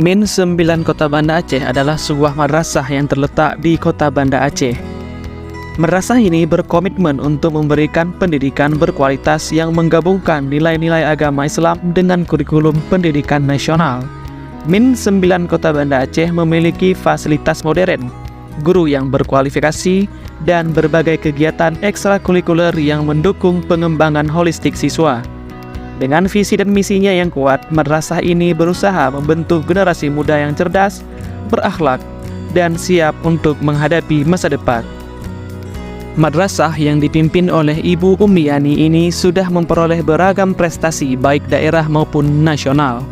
Min 9 Kota Banda Aceh adalah sebuah madrasah yang terletak di Kota Banda Aceh. Madrasah ini berkomitmen untuk memberikan pendidikan berkualitas yang menggabungkan nilai-nilai agama Islam dengan kurikulum pendidikan nasional. Min 9 Kota Banda Aceh memiliki fasilitas modern, guru yang berkualifikasi, dan berbagai kegiatan ekstrakurikuler yang mendukung pengembangan holistik siswa. Dengan visi dan misinya yang kuat, madrasah ini berusaha membentuk generasi muda yang cerdas, berakhlak, dan siap untuk menghadapi masa depan. Madrasah yang dipimpin oleh Ibu Ummi Yani ini sudah memperoleh beragam prestasi baik daerah maupun nasional.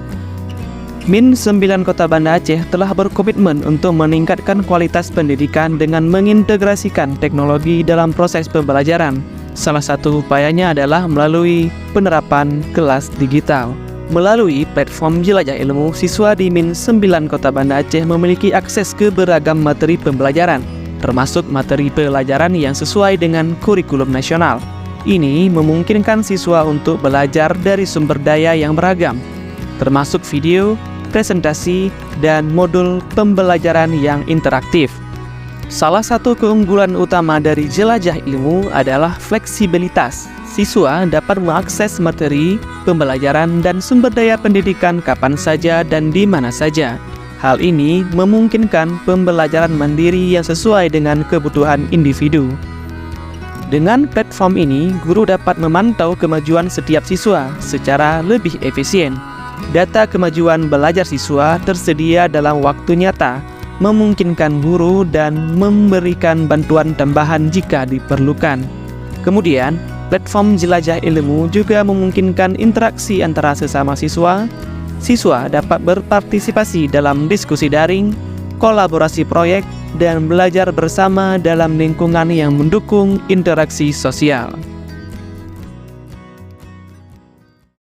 Min 9 Kota Banda Aceh telah berkomitmen untuk meningkatkan kualitas pendidikan dengan mengintegrasikan teknologi dalam proses pembelajaran. Salah satu upayanya adalah melalui penerapan kelas digital. Melalui platform Jelajah Ilmu, siswa di Min 9 Kota Banda Aceh memiliki akses ke beragam materi pembelajaran, termasuk materi pelajaran yang sesuai dengan kurikulum nasional. Ini memungkinkan siswa untuk belajar dari sumber daya yang beragam, termasuk video, presentasi, dan modul pembelajaran yang interaktif. Salah satu keunggulan utama dari Jelajah Ilmu adalah fleksibilitas. Siswa dapat mengakses materi, pembelajaran, dan sumber daya pendidikan kapan saja dan di mana saja. Hal ini memungkinkan pembelajaran mandiri yang sesuai dengan kebutuhan individu. Dengan platform ini, guru dapat memantau kemajuan setiap siswa secara lebih efisien. Data kemajuan belajar siswa tersedia dalam waktu nyata, memungkinkan guru dan memberikan bantuan tambahan jika diperlukan. Kemudian, platform Jelajah Ilmu juga memungkinkan interaksi antara sesama siswa. Siswa dapat berpartisipasi dalam diskusi daring, kolaborasi proyek, dan belajar bersama dalam lingkungan yang mendukung interaksi sosial.